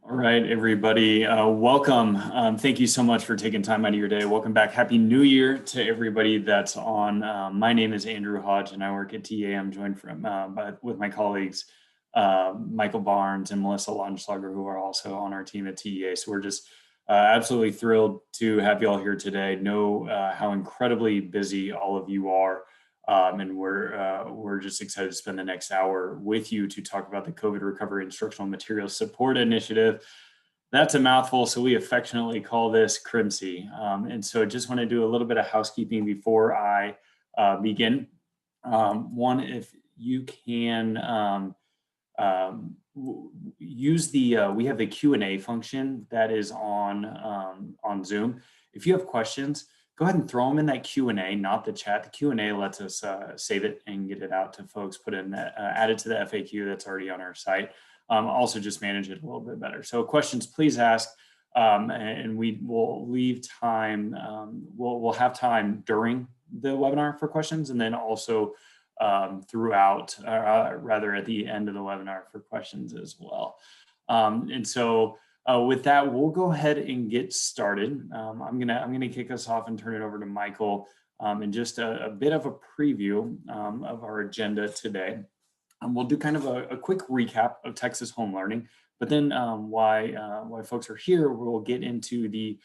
All right, everybody, welcome. Thank you so much for taking time out of your day. Welcome back. Happy New Year to everybody that's on. My name is Andrew Hodge, and I work at TA. I'm joined with my colleagues, Michael Barnes and Melissa Launschlager, who are also on our team at TEA. So we're just absolutely thrilled to have you all here today. Know how incredibly busy all of you are. And we're just excited to spend the next hour with you to talk about the COVID Recovery Instructional Materials Support Initiative. That's a mouthful, so we affectionately call this CRIMSI. And so I just want to do a little bit of housekeeping before I begin. One, if you can use we have the Q&A function that is on Zoom. If you have questions, go ahead and throw them in that Q&A, not the chat. The Q&A lets us save it and get it out to folks, put in that, add it to the FAQ that's already on our site. Also just manage it a little bit better. So questions, please ask, and we will leave time. We'll have time during the webinar for questions, and then also throughout, rather at the end of the webinar for questions as well. And so with that, we'll go ahead and get started. I'm gonna kick us off and turn it over to Michael, and just a bit of a preview of our agenda today. We'll do kind of a quick recap of Texas home learning, but then why folks are here. We'll get into the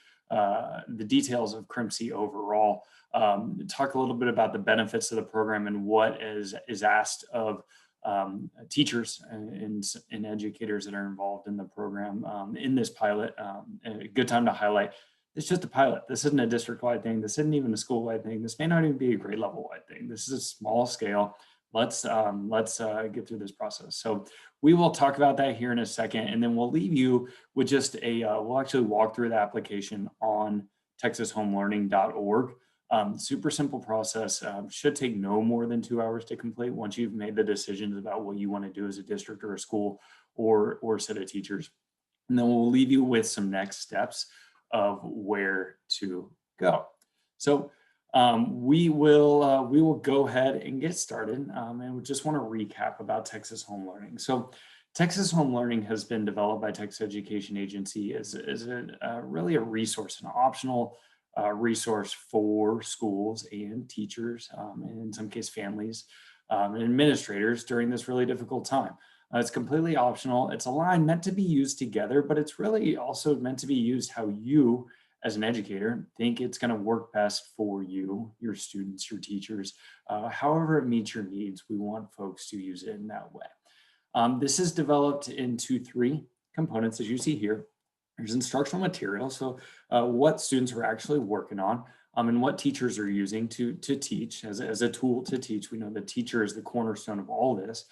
details of CRIMSI overall. Talk a little bit about the benefits of the program and what is asked of teachers and educators that are involved in the program in this pilot. A good time to highlight, it's just a pilot. This isn't a district-wide thing. This isn't even a school-wide thing. This may not even be a grade level-wide thing. This is a small scale. Let's get through this process. So we will talk about that here in a second, and then we'll leave you with just we'll actually walk through the application on texasHomeLearning.org. Super simple process, should take no more than 2 hours to complete once you've made the decisions about what you want to do as a district or a school or set of teachers. And then we'll leave you with some next steps of where to go. So we will go ahead and get started, and we just want to recap about Texas home learning. So Texas home learning has been developed by Texas Education Agency as really a resource, an optional resource for schools and teachers, and in some case families and administrators during this really difficult time. It's completely optional. It's aligned, meant to be used together, but it's really also meant to be used how you as an educator think it's going to work best for you, your students, your teachers, however it meets your needs. We want folks to use it in that way. This is developed into 3 components, as you see here. There's instructional materials, so what students are actually working on, and what teachers are using to teach as a tool to teach. We know the teacher is the cornerstone of all this.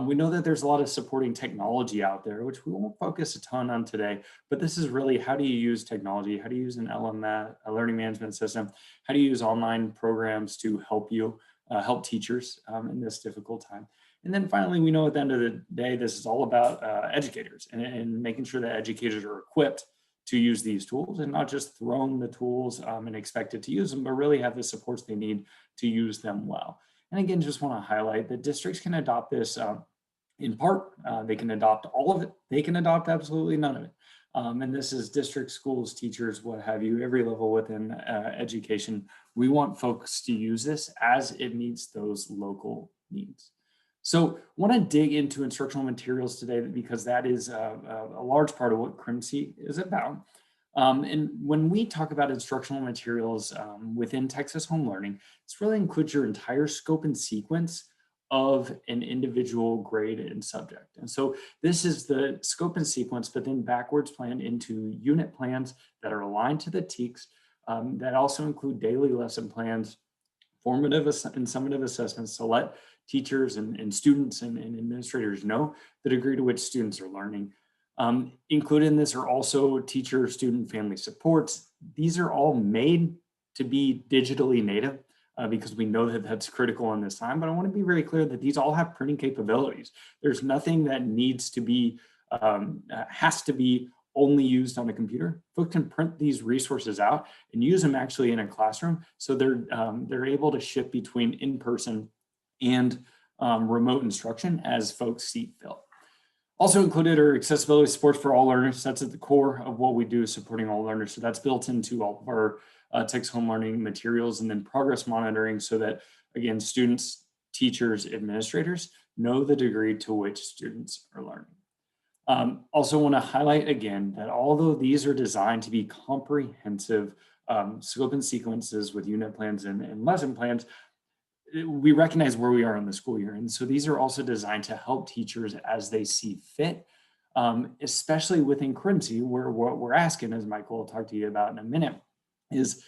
We know that there's a lot of supporting technology out there, which we won't focus a ton on today, but this is really how do you use technology? How do you use an LMS, a learning management system? How do you use online programs to help you, help teachers in this difficult time? And then finally, we know at the end of the day, this is all about educators and making sure that educators are equipped to use these tools and not just thrown the tools and expected to use them, but really have the supports they need to use them well. And again, just want to highlight that districts can adopt this in part. They can adopt all of it. They can adopt absolutely none of it. And this is district, schools, teachers, what have you, every level within education. We want folks to use this as it meets those local needs. So I want to dig into instructional materials today because that is a large part of what CRIMSI is about. And when we talk about instructional materials within Texas home learning, this really includes your entire scope and sequence of an individual grade and subject. And so this is the scope and sequence, but then backwards planned into unit plans that are aligned to the TEKS that also include daily lesson plans, formative and summative assessments to let teachers and students and administrators know the degree to which students are learning. Included in this are also teacher, student, family supports. These are all made to be digitally native because we know that that's critical in this time, but I want to be very clear that these all have printing capabilities. There's nothing that needs to be, has to be only used on a computer. Folks can print these resources out and use them actually in a classroom. So they're able to shift between in-person and remote instruction as folks see fit. Also included are accessibility supports for all learners. That's at the core of what we do, is supporting all learners. So that's built into all of our text home learning materials, and then progress monitoring so that, again, students, teachers, administrators know the degree to which students are learning. Also want to highlight again that although these are designed to be comprehensive scope and sequences with unit plans and lesson plans, we recognize where we are in the school year. And so these are also designed to help teachers as they see fit, especially within CRIMSI, where what we're asking, as Michael will talk to you about in a minute, is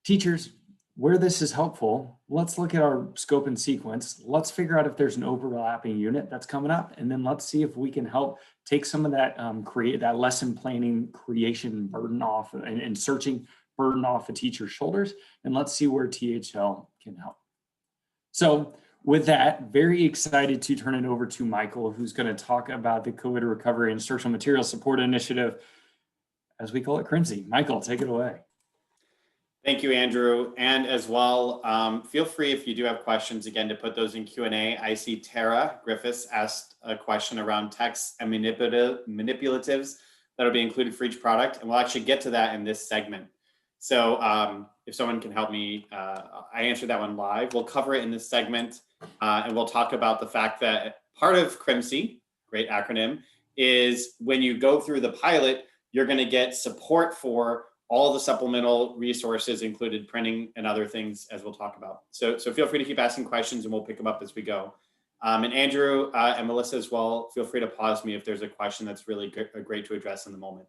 teachers, where this is helpful, let's look at our scope and sequence. Let's figure out if there's an overlapping unit that's coming up, and then let's see if we can help take some of that create that lesson planning creation burden off and searching burden off a teacher's shoulders, and let's see where THL can help. So with that, very excited to turn it over to Michael, who's going to talk about the COVID Recovery Instructional Materials Support Initiative, as we call it, CRIMSI. Michael, take it away. Thank you, Andrew. And as well, feel free, if you do have questions, again, to put those in Q&A. I see Tara Griffiths asked a question around text and manipulatives that will be included for each product, and we'll actually get to that in this segment. So if someone can help me, I answered that one live. We'll cover it in this segment, and we'll talk about the fact that part of CRIMSI, great acronym, is when you go through the pilot, you're going to get support for all the supplemental resources, included printing and other things, as we'll talk about. So feel free to keep asking questions, and we'll pick them up as we go. And Andrew and Melissa as well, feel free to pause me if there's a question that's really great to address in the moment.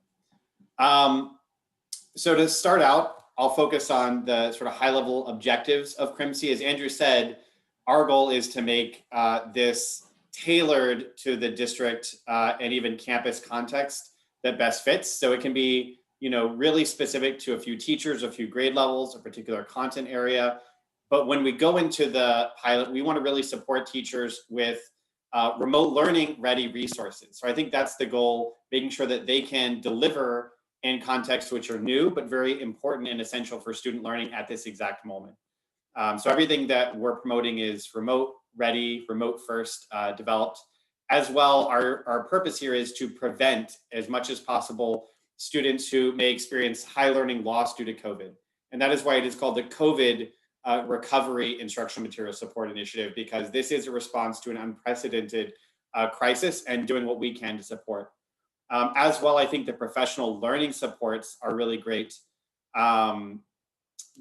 So to start out, I'll focus on the sort of high-level objectives of CRIMSI. As Andrew said, our goal is to make this tailored to the district and even campus context that best fits. So it can be, really specific to a few teachers, a few grade levels, a particular content area. But when we go into the pilot, we want to really support teachers with remote learning ready resources. So I think that's the goal, making sure that they can deliver in contexts which are new, but very important and essential for student learning at this exact moment. So everything that we're promoting is remote ready, remote first developed. As well, our purpose here is to prevent, as much as possible, students who may experience high learning loss due to COVID. And that is why it is called the COVID Recovery Instructional Materials Support Initiative, because this is a response to an unprecedented crisis and doing what we can to support. As well, I think the professional learning supports are really great.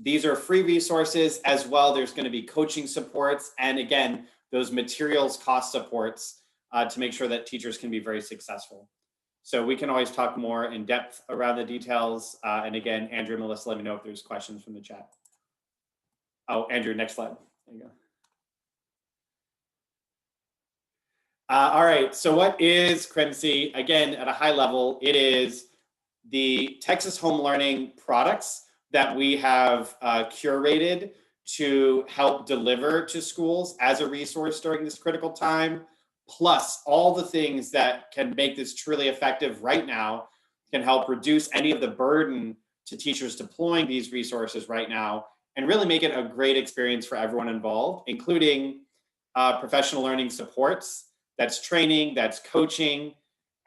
These are free resources as well. There's going to be coaching supports, and again, those materials cost supports to make sure that teachers can be very successful. So we can always talk more in depth around the details. And again, Andrew and Melissa, let me know if there's questions from the chat. Oh, Andrew, next slide. There you go. All right, so what is CRIMSI? Again, at a high level, it is the Texas home learning products that we have curated to help deliver to schools as a resource during this critical time, plus all the things that can make this truly effective right now, can help reduce any of the burden to teachers deploying these resources right now, and really make it a great experience for everyone involved, including professional learning supports. That's training, that's coaching,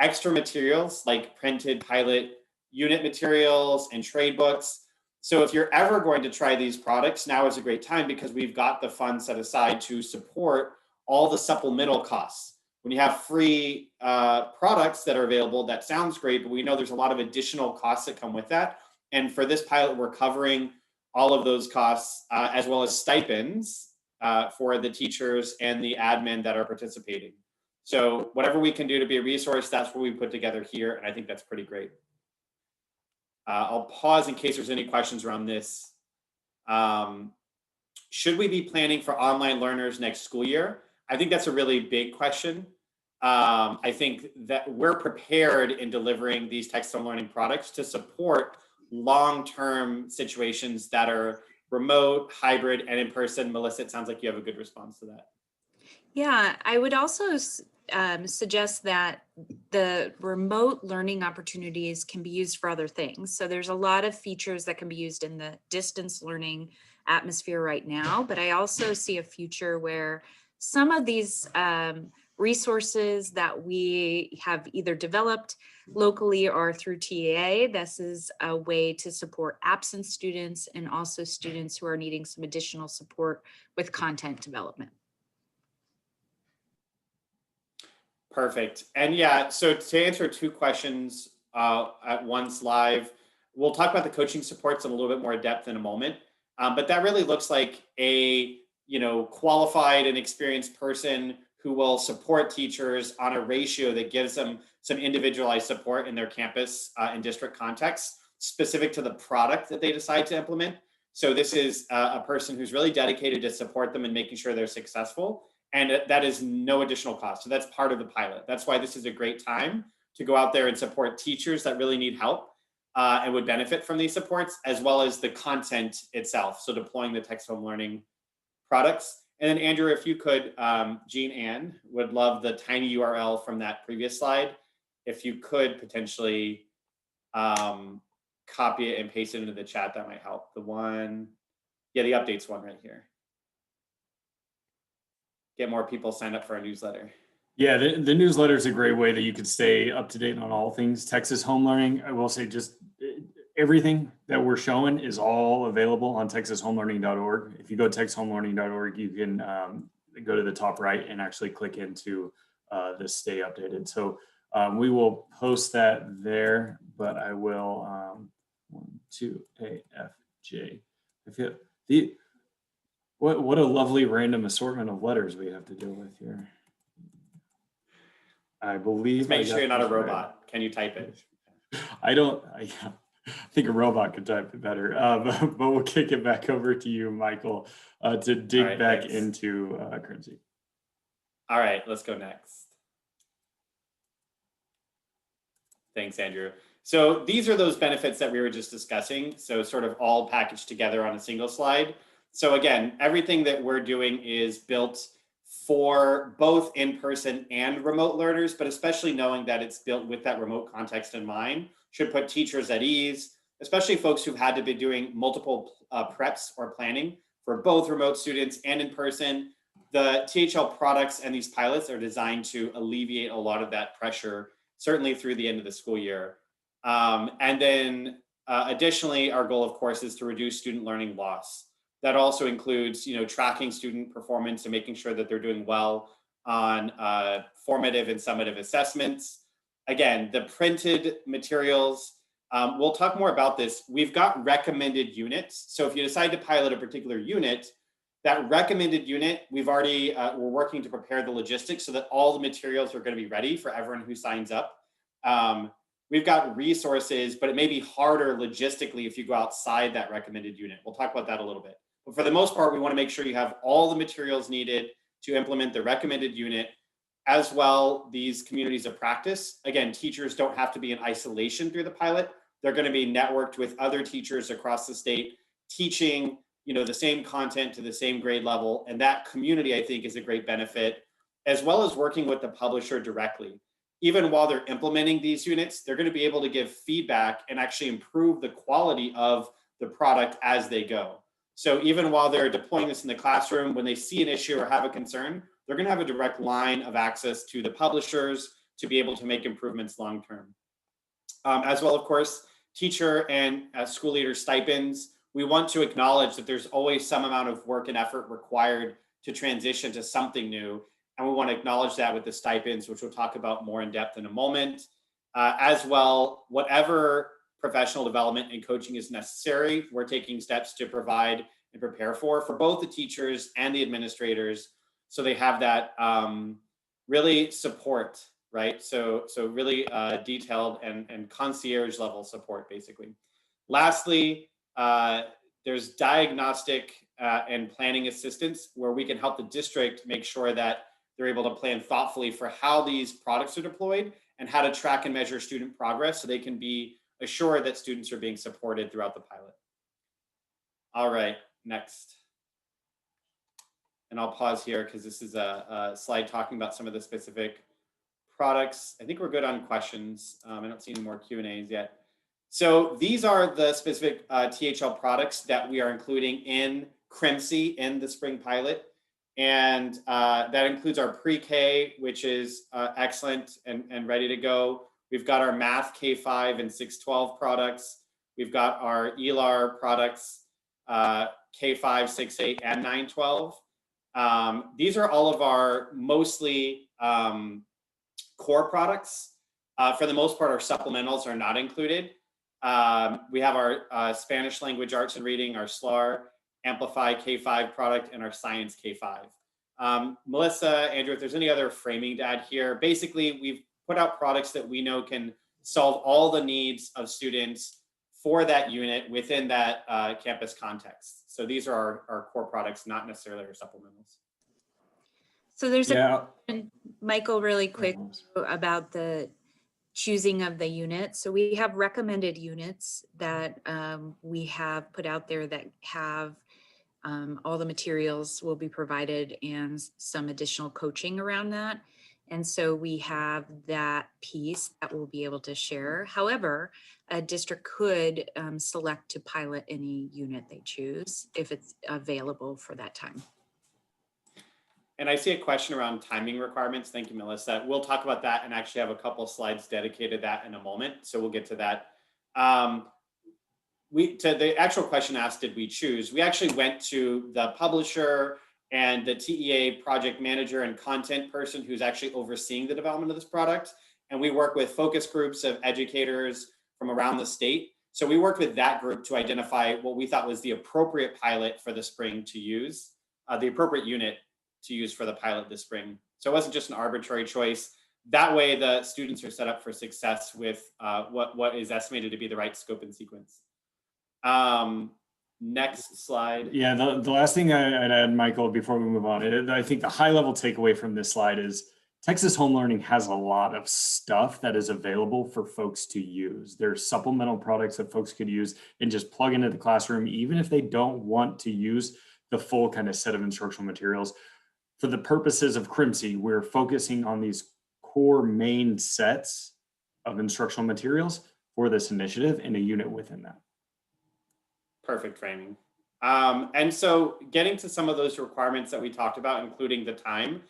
extra materials like printed pilot unit materials and trade books. So if you're ever going to try these products, now is a great time because we've got the funds set aside to support all the supplemental costs. When you have free products that are available, that sounds great, but we know there's a lot of additional costs that come with that. And for this pilot, we're covering all of those costs as well as stipends for the teachers and the admin that are participating. So whatever we can do to be a resource, that's what we put together here, and I think that's pretty great. I'll pause in case there's any questions around this. Should we be planning for online learners next school year? I think that's a really big question. I think that we're prepared in delivering these text-on learning products to support long-term situations that are remote, hybrid, and in person. Melissa, it sounds like you have a good response to that. Yeah, I would also suggest that the remote learning opportunities can be used for other things. So there's a lot of features that can be used in the distance learning atmosphere right now, but I also see a future where some of these resources that we have either developed locally or through TAA. This is a way to support absent students and also students who are needing some additional support with content development. Perfect. And yeah, so to answer 2 questions at once live, we'll talk about the coaching supports in a little bit more depth in a moment. But that really looks like a qualified and experienced person who will support teachers on a ratio that gives them some individualized support in their campus and district context, specific to the product that they decide to implement. So this is a person who's really dedicated to support them and making sure they're successful. And that is no additional cost. So that's part of the pilot. That's why this is a great time to go out there and support teachers that really need help and would benefit from these supports, as well as the content itself. So deploying the text home learning products. And then Andrew, if you could, Jean Ann would love the tiny URL from that previous slide. If you could potentially copy it and paste it into the chat, that might help. The updates one right here. Get more people signed up for our newsletter. Yeah, the newsletter is a great way that you can stay up to date on all things Texas home learning. I will say just everything that we're showing is all available on texashomelearning.org. If you go to texashomelearning.org, you can go to the top right and actually click into the stay updated. So we will post that there, but I will 1, 2, A, F, J. I feel what a lovely random assortment of letters we have to deal with here. I believe. Just make sure you're not a robot. Right. Can you type it? I think a robot could type it better, but we'll kick it back over to you, Michael, to dig back into CRIMSI. All right, let's go next. Thanks, Andrew. So these are those benefits that we were just discussing. So sort of all packaged together on a single slide. So again, everything that we're doing is built for both in-person and remote learners, but especially knowing that it's built with that remote context in mind, should put teachers at ease, especially folks who've had to be doing multiple preps or planning for both remote students and in person. The THL products and these pilots are designed to alleviate a lot of that pressure, certainly through the end of the school year. And then additionally, our goal, of course, is to reduce student learning loss. That also includes, tracking student performance and making sure that they're doing well on formative and summative assessments. Again, the printed materials, we'll talk more about this. We've got recommended units. So if you decide to pilot a particular unit, that recommended unit, we're working to prepare the logistics so that all the materials are going to be ready for everyone who signs up. We've got resources, but it may be harder logistically if you go outside that recommended unit. We'll talk about that a little bit. But for the most part, we want to make sure you have all the materials needed to implement the recommended unit. As well, these communities of practice. Again, teachers don't have to be in isolation through the pilot. They're going to be networked with other teachers across the state, teaching the same content to the same grade level. And that community, I think, is a great benefit, as well as working with the publisher directly. Even while they're implementing these units, they're going to be able to give feedback and actually improve the quality of the product as they go. So even while they're deploying this in the classroom, when they see an issue or have a concern, they're going to have a direct line of access to the publishers to be able to make improvements long-term. As well, of course, teacher and school leader stipends. We want to acknowledge that there's always some amount of work and effort required to transition to something new. And we want to acknowledge that with the stipends, which we'll talk about more in depth in a moment. As well, whatever professional development and coaching is necessary, we're taking steps to provide and prepare for both the teachers and the administrators, so they have that really support, right? So really detailed and concierge level support, basically. Lastly, there's diagnostic and planning assistance, where we can help the district make sure that they're able to plan thoughtfully for how these products are deployed and how to track and measure student progress so they can be assured that students are being supported throughout the pilot. All right, next. And I'll pause here because this is a slide talking about some of the specific products. I think we're good on questions. I don't see any more Q&As yet. So these are the specific THL products that we are including in CRIMSI in the spring pilot. And that includes our pre-K, which is excellent and ready to go. We've got our math K5 and 612 products. We've got our ELAR products, K5, 6.8, and 912. These are all of our mostly core products. For the most part, our supplementals are not included. We have our Spanish language arts and reading, our SLAR, Amplify K5 product, and our Science K5. Melissa, Andrew, if there's any other framing to add here, basically we've put out products that we know can solve all the needs of students for that unit within that campus context. So these are our core products, not necessarily our supplementals. So there's a question, Michael, really quick about the choosing of the unit. So we have recommended units that we have put out there that have all the materials will be provided and some additional coaching around that. And so we have that piece that we'll be able to share. However, a district could select to pilot any unit they choose if it's available for that time. And I see a question around timing requirements. Thank you, Melissa. We'll talk about that and actually have a couple of slides dedicated to that in a moment. So we'll get to that. To the actual question asked, did we choose? We actually went to the publisher and the TEA project manager and content person who's actually overseeing the development of this product. And we work with focus groups of educators from around the state. So we worked with that group to identify what we thought was the appropriate pilot for the spring to use, the appropriate unit to use for the pilot this spring. So it wasn't just an arbitrary choice. That way the students are set up for success with what is estimated to be the right scope and sequence. Next slide. Yeah, the last thing I'd add, Michael, before we move on, I think the high level takeaway from this slide is Texas Home Learning has a lot of stuff that is available for folks to use. There's supplemental products that folks could use and just plug into the classroom, even if they don't want to use the full kind of set of instructional materials. For the purposes of CRIMSI, we're focusing on these core main sets of instructional materials for this initiative and a unit within that. Perfect framing. And so getting to some of those requirements that we talked about, including the time,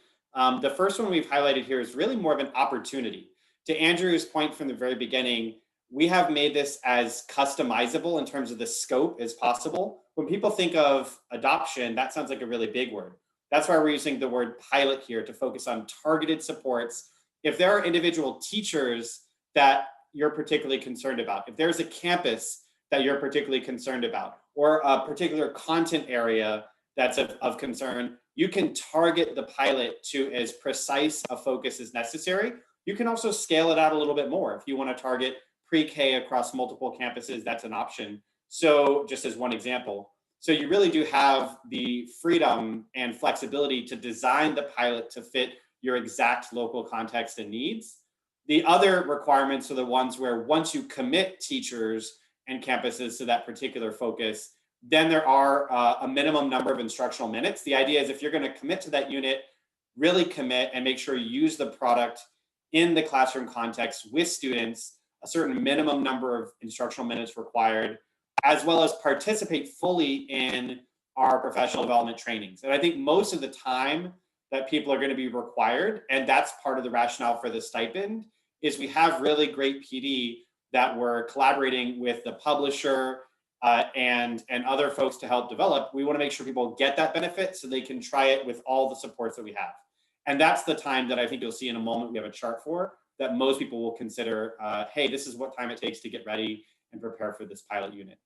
the first one we've highlighted here is really more of an opportunity. To Andrew's point from the very beginning, we have made this as customizable in terms of the scope as possible. When people think of adoption, that sounds like a really big word. That's why we're using the word pilot here to focus on targeted supports. If there are individual teachers that you're particularly concerned about, if there's a campus that you're particularly concerned about, or a particular content area that's of concern, you can target the pilot to as precise a focus as necessary. You can also scale it out a little bit more. If you want to target pre-K across multiple campuses, that's an option. So just as one example. So you really do have the freedom and flexibility to design the pilot to fit your exact local context and needs. The other requirements are the ones where once you commit teachers and campuses to that particular focus, then there are a minimum number of instructional minutes. The idea is if you're going to commit to that unit, really commit and make sure you use the product in the classroom context with students, a certain minimum number of instructional minutes required, as well as participate fully in our professional development trainings. And I think most of the time that people are going to be required, and that's part of the rationale for the stipend, is we have really great PD that we're collaborating with the publisher and other folks to help develop. We want to make sure people get that benefit so they can try it with all the supports that we have. And that's the time that I think you'll see in a moment we have a chart for, that most people will consider, hey, this is what time it takes to get ready and prepare for this pilot unit.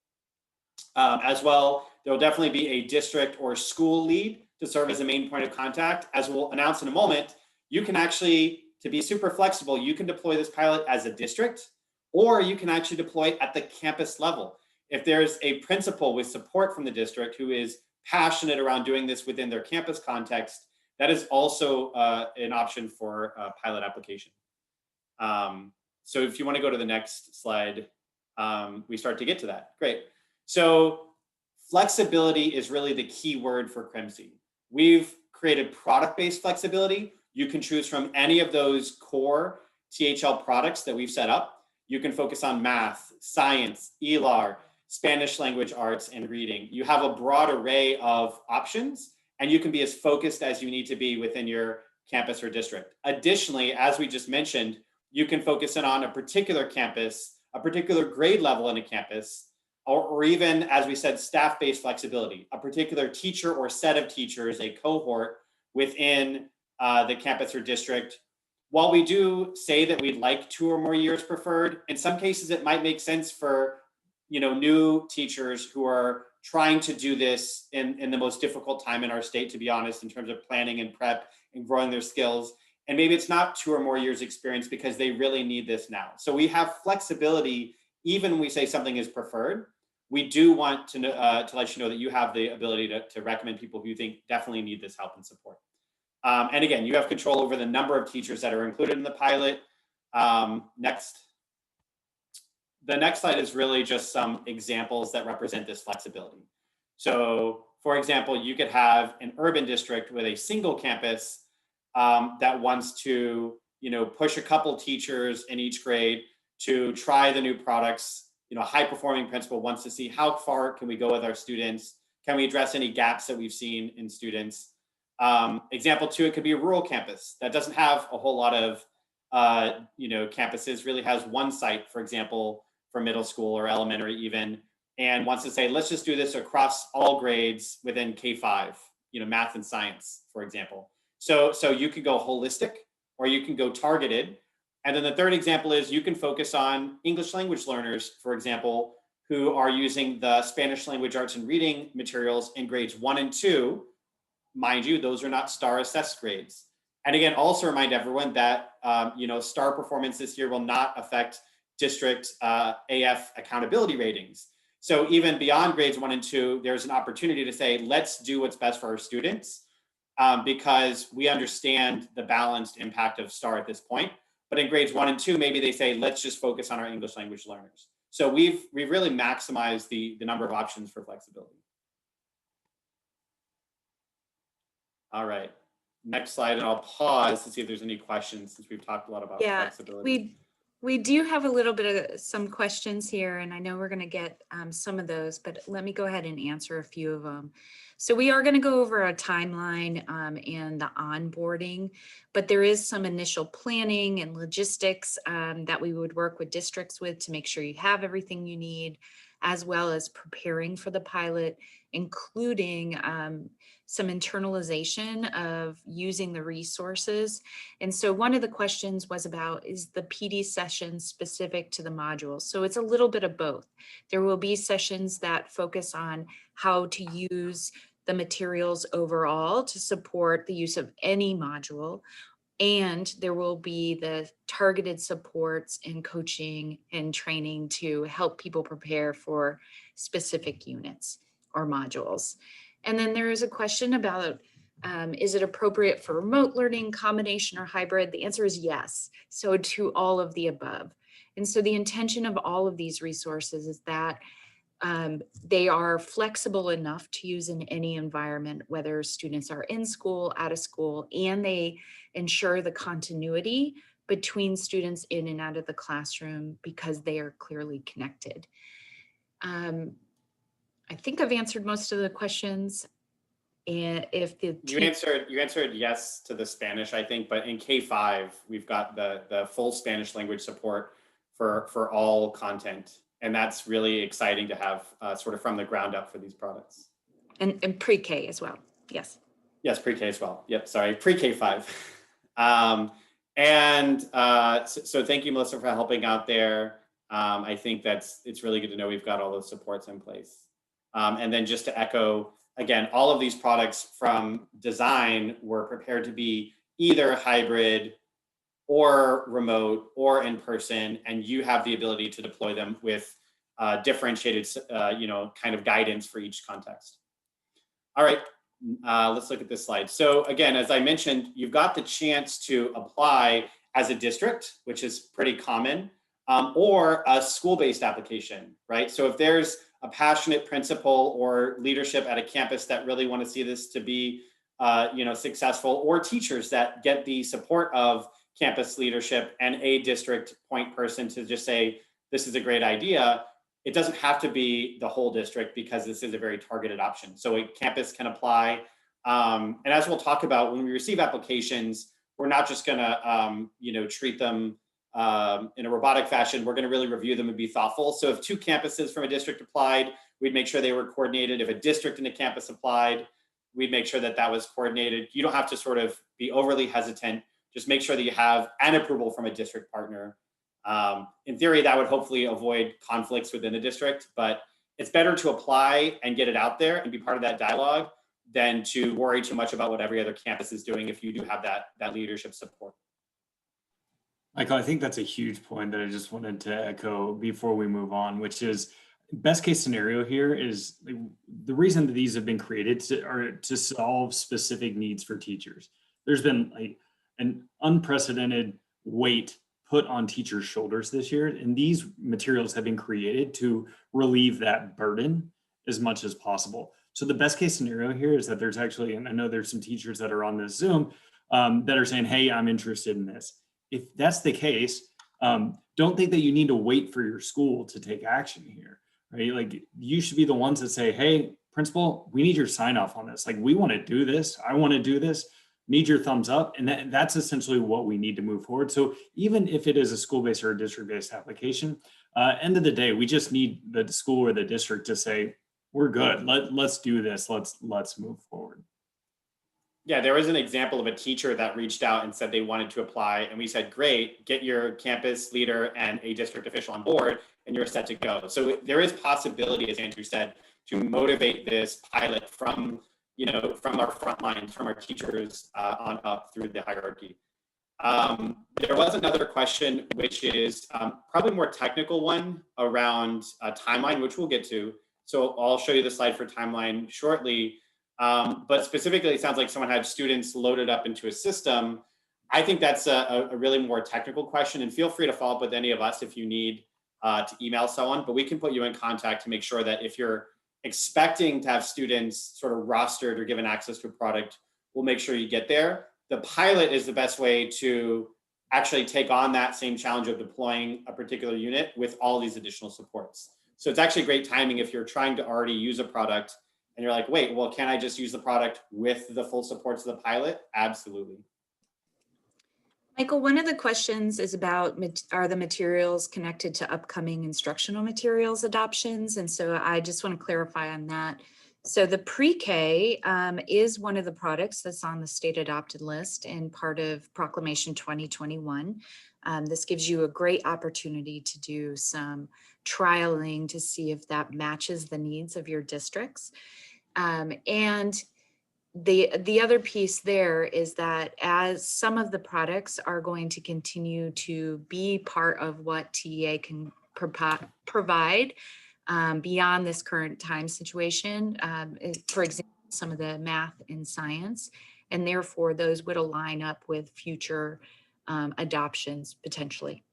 As well, there will definitely be a district or school lead to serve as a main point of contact. As we'll announce in a moment, you can actually, to be super flexible, you can deploy this pilot as a district, or you can actually deploy it at the campus level. If there's a principal with support from the district who is passionate around doing this within their campus context, that is also an option for a pilot application. So if you want to go to the next slide, we start to get to that. Great. So flexibility is really the key word for CRIMSI. We've created product-based flexibility. You can choose from any of those core THL products that we've set up. You can focus on math, science, ELAR, Spanish language arts, and reading. You have a broad array of options, and you can be as focused as you need to be within your campus or district. Additionally, as we just mentioned, you can focus in on a particular campus, a particular grade level in a campus, or even, as we said, staff-based flexibility, a particular teacher or set of teachers, a cohort within the campus or district. While we do say that we'd like 2 or more years preferred, in some cases it might make sense for new teachers who are trying to do this in the most difficult time in our state, to be honest, in terms of planning and prep and growing their skills. And maybe it's not 2 or more years experience because they really need this now. So we have flexibility, even when we say something is preferred. We do want to let you know that you have the ability to recommend people who you think definitely need this help and support. And again, you have control over the number of teachers that are included in the pilot. Next. The next slide is really just some examples that represent this flexibility. So for example, you could have an urban district with a single campus that wants to push a couple teachers in each grade to try the new products. High performing principal wants to see how far can we go with our students? Can we address any gaps that we've seen in students? Example 2, it could be a rural campus that doesn't have a whole lot of campuses, really has one site, for example, for middle school or elementary even, and wants to say, let's just do this across all grades within K-5, math and science, for example. So you could go holistic or you can go targeted. And then the third example is you can focus on English language learners, for example, who are using the Spanish language arts and reading materials in grades 1 and 2. Mind you, those are not STAR assessed grades. And again, also remind everyone that STAR performance this year will not affect district AF accountability ratings. So even beyond grades 1 and 2, there's an opportunity to say, let's do what's best for our students because we understand the balanced impact of STAR at this point. But in grades 1 and 2, maybe they say, let's just focus on our English language learners. So we've really maximized the number of options for flexibility. All right, next slide, and I'll pause to see if there's any questions since we've talked a lot about flexibility. We do have a little bit of some questions here, and I know we're going to get some of those, but let me go ahead and answer a few of them. So we are going to go over a timeline and the onboarding, but there is some initial planning and logistics that we would work with districts with to make sure you have everything you need, as well as preparing for the pilot, including some internalization of using the resources. And so one of the questions was about, is the PD session specific to the modules? So it's a little bit of both. There will be sessions that focus on how to use the materials overall to support the use of any module. And there will be the targeted supports and coaching and training to help people prepare for specific units or modules. And then there is a question about, is it appropriate for remote learning, combination, or hybrid? The answer is yes. So to all of the above. And so the intention of all of these resources is that they are flexible enough to use in any environment, whether students are in school, out of school, and they ensure the continuity between students in and out of the classroom because they are clearly connected. I think I've answered most of the questions. And if you answered yes to the Spanish, I think, but in K-5, we've got the full Spanish language support for all content. And that's really exciting to have sort of from the ground up for these products. And pre-K as well, yes. Yes, pre-K as well. Yep, sorry, pre-K-5. So thank you, Melissa, for helping out there. I think it's really good to know we've got all those supports in place. And then just to echo, again, all of these products from design were prepared to be either hybrid or remote or in person, and you have the ability to deploy them with differentiated, kind of guidance for each context. All right, let's look at this slide. So again, as I mentioned, you've got the chance to apply as a district, which is pretty common, or a school-based application, right? So if there's a passionate principal or leadership at a campus that really want to see this to be, successful, or teachers that get the support of campus leadership and a district point person to just say, this is a great idea. It doesn't have to be the whole district because this is a very targeted option. So a campus can apply And as we'll talk about, when we receive applications, we're not just gonna, treat them in a robotic fashion. We're gonna really review them and be thoughtful. So if 2 campuses from a district applied, we'd make sure they were coordinated. If a district and a campus applied, we'd make sure that that was coordinated. You don't have to sort of be overly hesitant. Just make sure that you have an approval from a district partner. In theory, that would hopefully avoid conflicts within the district, but it's better to apply and get it out there and be part of that dialogue than to worry too much about what every other campus is doing if you do have that leadership support. Michael, I think that's a huge point that I just wanted to echo before we move on, which is best case scenario here is the reason that these have been created are to solve specific needs for teachers. There's been like an unprecedented weight put on teachers' shoulders this year, and these materials have been created to relieve that burden as much as possible. So the best case scenario here is that there's actually, and I know there's some teachers that are on this Zoom that are saying, hey, I'm interested in this. If that's the case, don't think that you need to wait for your school to take action here, right? Like you should be the ones that say, hey, principal, we need your sign off on this. Like we want to do this. I want to do this. Need your thumbs up. And that's essentially what we need to move forward. So even if it is a school-based or a district-based application, end of the day, we just need the school or the district to say, we're good. Let's do this. Let's move forward. Yeah, there was an example of a teacher that reached out and said they wanted to apply. And we said, great, get your campus leader and a district official on board and you're set to go. So there is possibility, as Andrew said, to motivate this pilot from our front lines, from our teachers on up through the hierarchy. There was another question, which is probably more technical one around timeline, which we'll get to. So I'll show you the slide for timeline shortly. But specifically, it sounds like someone had students loaded up into a system. I think that's a really more technical question, and feel free to follow up with any of us if you need to email someone, but we can put you in contact to make sure that if you're expecting to have students sort of rostered or given access to a product, we'll make sure you get there. The pilot is the best way to actually take on that same challenge of deploying a particular unit with all these additional supports. So it's actually great timing if you're trying to already use a product and you're like, wait, well, can I just use the product with the full supports of the pilot? Absolutely. Michael, one of the questions is about, are the materials connected to upcoming instructional materials adoptions? And so I just want to clarify on that. So the pre-K is one of the products that's on the state adopted list and part of Proclamation 2021. This gives you a great opportunity to do some trialing to see if that matches the needs of your districts. And the other piece there is that as some of the products are going to continue to be part of what TEA can provide beyond this current time situation, for example, some of the math and science, and therefore those would align up with future adoptions potentially.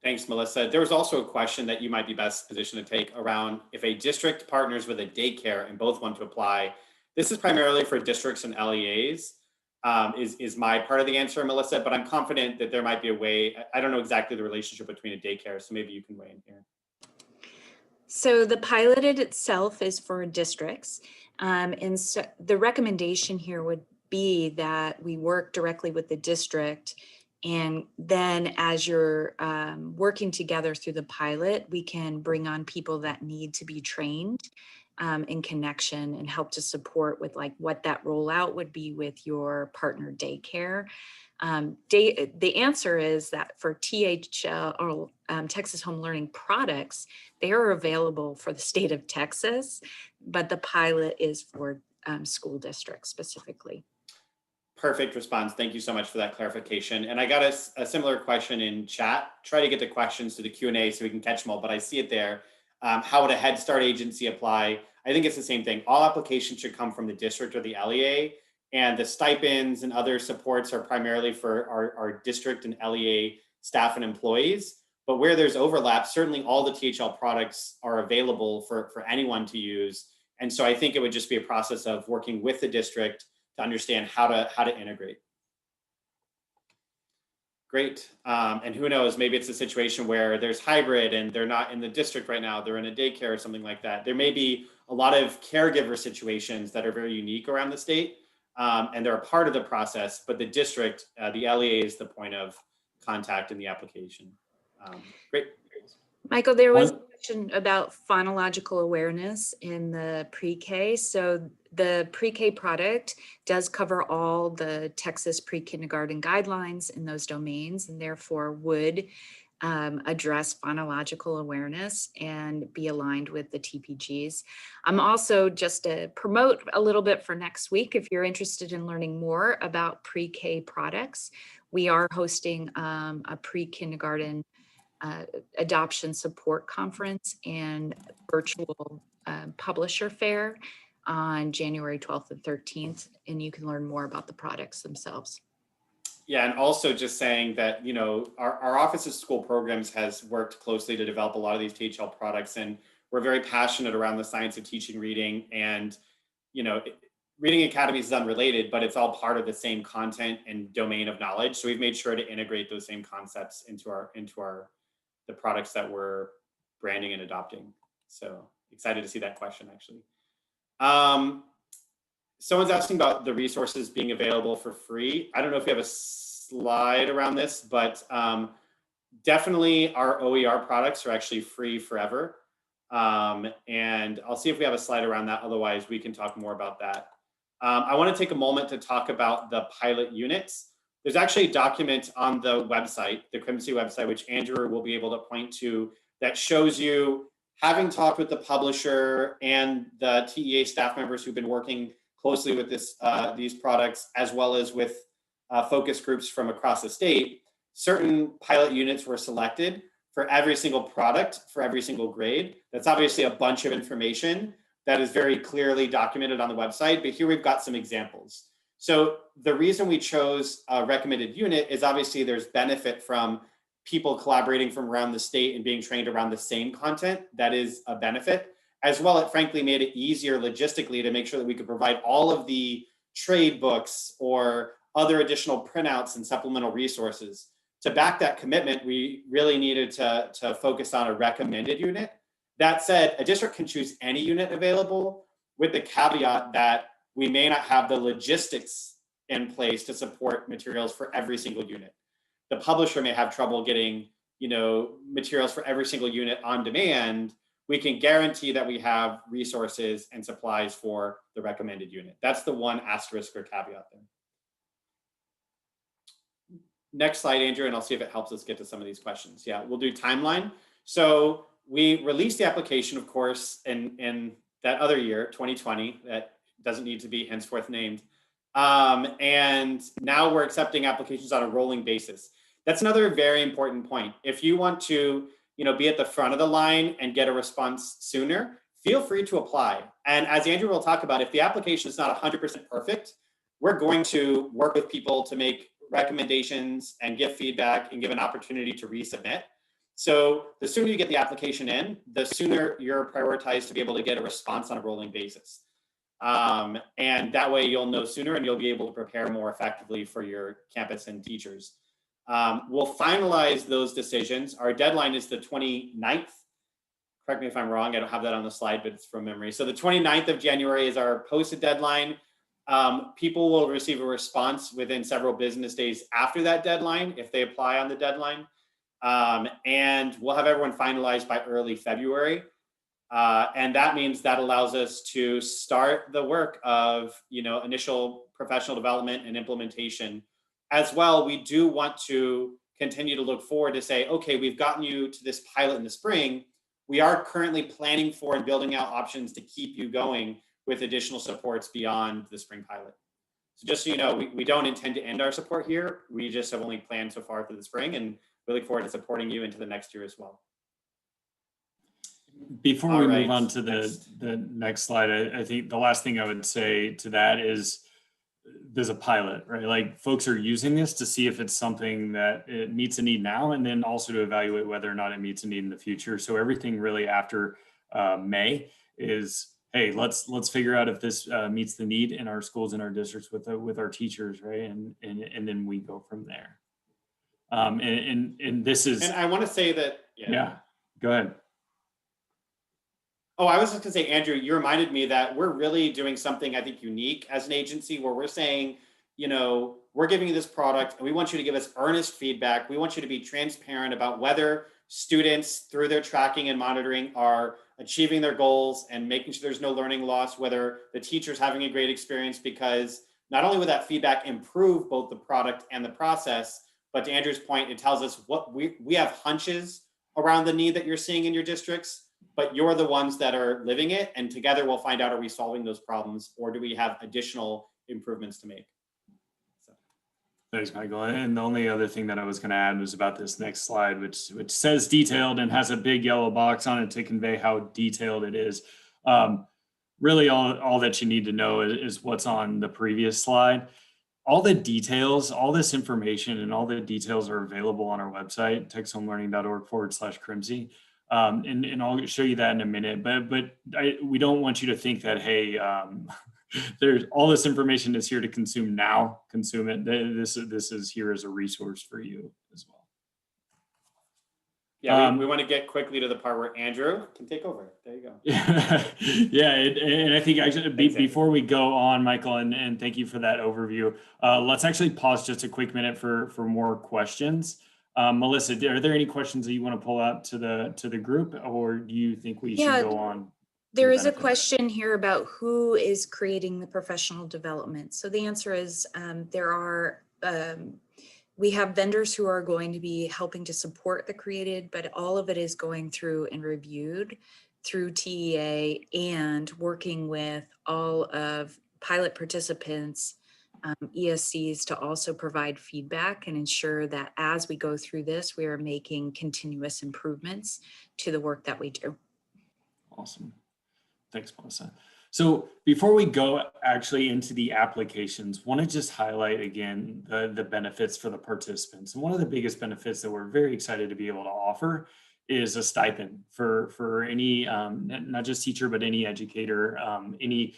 Thanks, Melissa. There was also a question that you might be best positioned to take around if a district partners with a daycare and both want to apply. This is primarily for districts and LEAs, is my part of the answer, Melissa, but I'm confident that there might be a way. I don't know exactly the relationship between a daycare, so maybe you can weigh in here. So the piloted itself is for districts. And so the recommendation here would be that we work directly with the district. And then as you're working together through the pilot, we can bring on people that need to be trained in connection and help to support with like what that rollout would be with your partner daycare. The answer is that for THL or Texas Home Learning products, they are available for the state of Texas, but the pilot is for school districts specifically. Perfect response. Thank you so much for that clarification. And I got a similar question in chat. Try to get the questions to the Q&A so we can catch them all, but I see it there. How would a Head Start agency apply? I think it's the same thing. All applications should come from the district or the LEA, and the stipends and other supports are primarily for our district and LEA staff and employees. But where there's overlap, certainly all the THL products are available for anyone to use. And so I think it would just be a process of working with the district to understand how to integrate. Great. And who knows, maybe it's a situation where there's hybrid and they're not in the district right now, they're in a daycare or something like that. There may be a lot of caregiver situations that are very unique around the state, and they're a part of the process, but the district, the LEA is the point of contact in the application. Great. Michael, there was a question about phonological awareness in the pre-K. So the pre-K product does cover all the Texas pre-kindergarten guidelines in those domains, and therefore would address phonological awareness and be aligned with the TPGs. I'm also, just to promote a little bit for next week, if you're interested in learning more about pre-K products, we are hosting a pre-kindergarten adoption support conference and virtual publisher fair on January 12th and 13th, and you can learn more about the products themselves. Yeah, and also just saying that, you know, our Office of School Programs has worked closely to develop a lot of these THL products, and we're very passionate around the science of teaching reading. And, you know, Reading Academies is unrelated, but it's all part of the same content and domain of knowledge. So we've made sure to integrate those same concepts into the products that we're branding and adopting. So excited to see that question, actually. Someone's asking about the resources being available for free. I don't know if you have a slide around this, but definitely our OER products are actually free forever. And I'll see if we have a slide around that. Otherwise, we can talk more about that. I want to take a moment to talk about the pilot units. There's actually a document on the website, the CRIMSI website, which Andrew will be able to point to, that shows you, having talked with the publisher and the TEA staff members who've been working closely with these products, as well as with focus groups from across the state, certain pilot units were selected for every single product, for every single grade. That's obviously a bunch of information that is very clearly documented on the website, but here we've got some examples. So the reason we chose a recommended unit is obviously there's benefit from people collaborating from around the state and being trained around the same content. That is a benefit. As well, it frankly made it easier logistically to make sure that we could provide all of the trade books or other additional printouts and supplemental resources. To back that commitment, we really needed to focus on a recommended unit. That said, a district can choose any unit available, with the caveat that we may not have the logistics in place to support materials for every single unit. The publisher may have trouble getting, you know, materials for every single unit on demand. We can guarantee that we have resources and supplies for the recommended unit. That's the one asterisk or caveat there. Next slide, Andrew, and I'll see if it helps us get to some of these questions. Yeah, we'll do timeline. So we released the application, of course, in that other year, 2020, that doesn't need to be henceforth named. And now we're accepting applications on a rolling basis. That's another very important point. If you want to, you know, be at the front of the line and get a response sooner, feel free to apply. And as Andrew will talk about, if the application is not 100% perfect, we're going to work with people to make recommendations and give feedback and give an opportunity to resubmit. So the sooner you get the application in, the sooner you're prioritized to be able to get a response on a rolling basis. And that way you'll know sooner and you'll be able to prepare more effectively for your campus and teachers. We'll finalize those decisions. Our deadline is the 29th. Correct me if I'm wrong, I don't have that on the slide, but it's from memory. So the 29th of January is our posted deadline. People will receive a response within several business days after that deadline if they apply on the deadline. And we'll have everyone finalized by early February. And that means that allows us to start the work of, you know, initial professional development and implementation. As well, we do want to continue to look forward to say, okay, we've gotten you to this pilot in the spring. We are currently planning for and building out options to keep you going with additional supports beyond the spring pilot. So just so you know, we don't intend to end our support here. We just have only planned so far through the spring, and we look forward to supporting you into the next year as well. Before we move on to the next slide, I think the last thing I would say to that is there's a pilot, right? Like, folks are using this to see if it's something that it meets a need now, and then also to evaluate whether or not it meets a need in the future. So everything really after May is, hey, let's figure out if this meets the need in our schools and our districts with our teachers, right? And then we go from there. And this is. And I want to say that. Yeah. Go ahead. Oh, I was just gonna say, Andrew, you reminded me that we're really doing something I think unique as an agency where we're saying, we're giving you this product and we want you to give us earnest feedback. We want you to be transparent about whether students through their tracking and monitoring are achieving their goals and making sure there's no learning loss, whether the teacher's having a great experience, because not only would that feedback improve both the product and the process, but to Andrew's point, it tells us what we have hunches around the need that you're seeing in your districts, but you're the ones that are living it. And together we'll find out, are we solving those problems or do we have additional improvements to make? So. Thanks, Michael. And the only other thing that I was going to add was about this next slide, which says detailed and has a big yellow box on it to convey how detailed it is. Really, all that you need to know is what's on the previous slide. All the details, all this information and all the details are available on our website, texashomeLearning.org/CRIMSI. And I'll show you that in a minute, but we don't want you to think that, hey, there's all this information is here to consume now, consume it. This is here as a resource for you as well. Yeah, we want to get quickly to the part where Andrew can take over. There you go. Yeah, and I think actually before we go on, Michael, and thank you for that overview, let's actually pause just a quick minute for more questions. Melissa, are there any questions that you want to pull out to the group, or do you think we should go on? There is a question here about who is creating the professional development. So the answer is we have vendors who are going to be helping to support the created, but all of it is going through and reviewed through TEA and working with all of pilot participants, ESCs, to also provide feedback and ensure that as we go through this, we are making continuous improvements to the work that we do. Awesome. Thanks, Melissa. So before we go actually into the applications, want to just highlight again the benefits for the participants. And one of the biggest benefits that we're very excited to be able to offer is a stipend for any, not just teacher, but any educator, any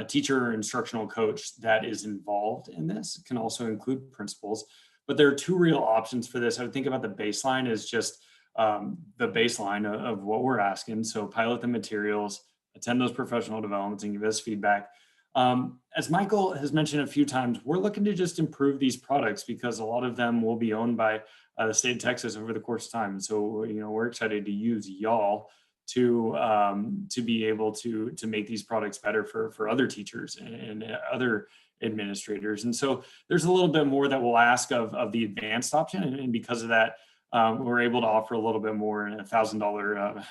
teacher or instructional coach that is involved in this. It can also include principals. But there are two real options for this. I would think about the baseline as just the baseline of what we're asking. So pilot the materials, attend those professional developments, and give us feedback. As Michael has mentioned a few times, we're looking to just improve these products because a lot of them will be owned by the state of Texas over the course of time. And so, we're excited to use y'all to be able to make these products better for other teachers and other administrators. And so there's a little bit more that we'll ask of the advanced option. And because of that, we're able to offer a little bit more in $1,000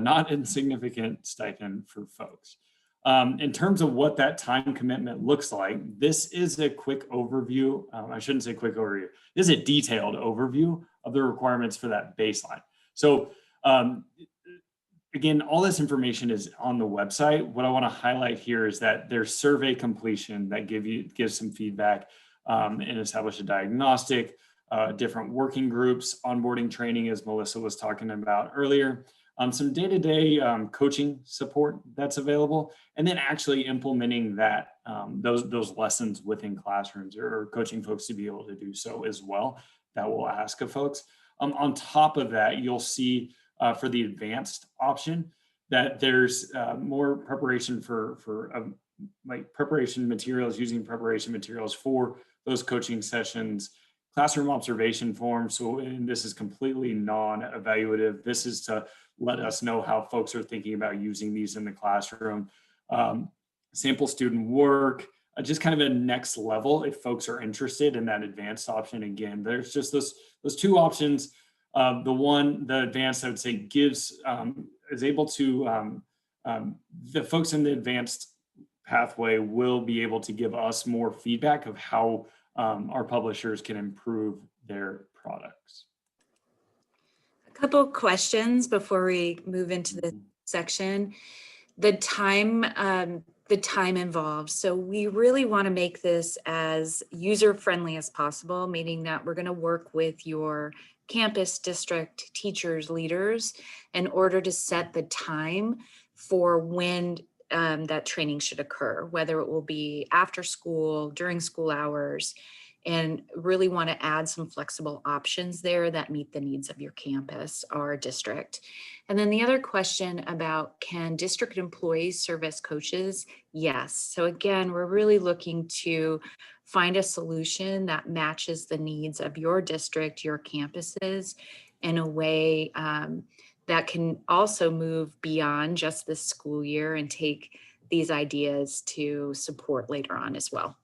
not insignificant stipend for folks. In terms of what that time commitment looks like, this is a quick overview. I shouldn't say quick overview. This is a detailed overview of the requirements for that baseline. So again, all this information is on the website. What I want to highlight here is that there's survey completion that gives some feedback and establish a diagnostic, different working groups, onboarding training, as Melissa was talking about earlier. Some day-to-day coaching support that's available, and then actually implementing that those lessons within classrooms or coaching folks to be able to do so as well. That we'll ask of folks. On top of that, you'll see for the advanced option that there's more preparation for like preparation materials, using preparation materials for those coaching sessions, classroom observation forms. So, and this is completely non-evaluative. This is to let us know how folks are thinking about using these in the classroom. Sample student work, just kind of a next level if folks are interested in that advanced option. Again, there's just those two options. The advanced, I would say, is able to, the folks in the advanced pathway will be able to give us more feedback of how our publishers can improve their products. A couple of questions before we move into the section. The time involved. So we really want to make this as user-friendly as possible, meaning that we're going to work with your campus, district, teachers, leaders in order to set the time for when that training should occur, whether it will be after school, during school hours. and really want to add some flexible options there that meet the needs of your campus or district. And then the other question about, can district employees serve as coaches? Yes. So again, we're really looking to find a solution that matches the needs of your district, your campuses, in a way that can also move beyond just this school year and take these ideas to support later on as well.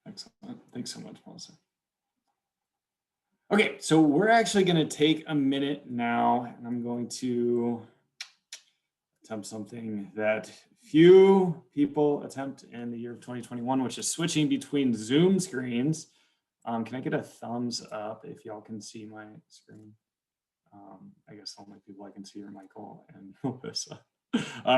Excellent. Thanks so much, Melissa. Okay, so we're actually going to take a minute now, and I'm going to attempt something that few people attempt in the year of 2021, which is switching between Zoom screens. Can I get a thumbs up if y'all can see my screen? I guess the only people I can see are Michael and Melissa.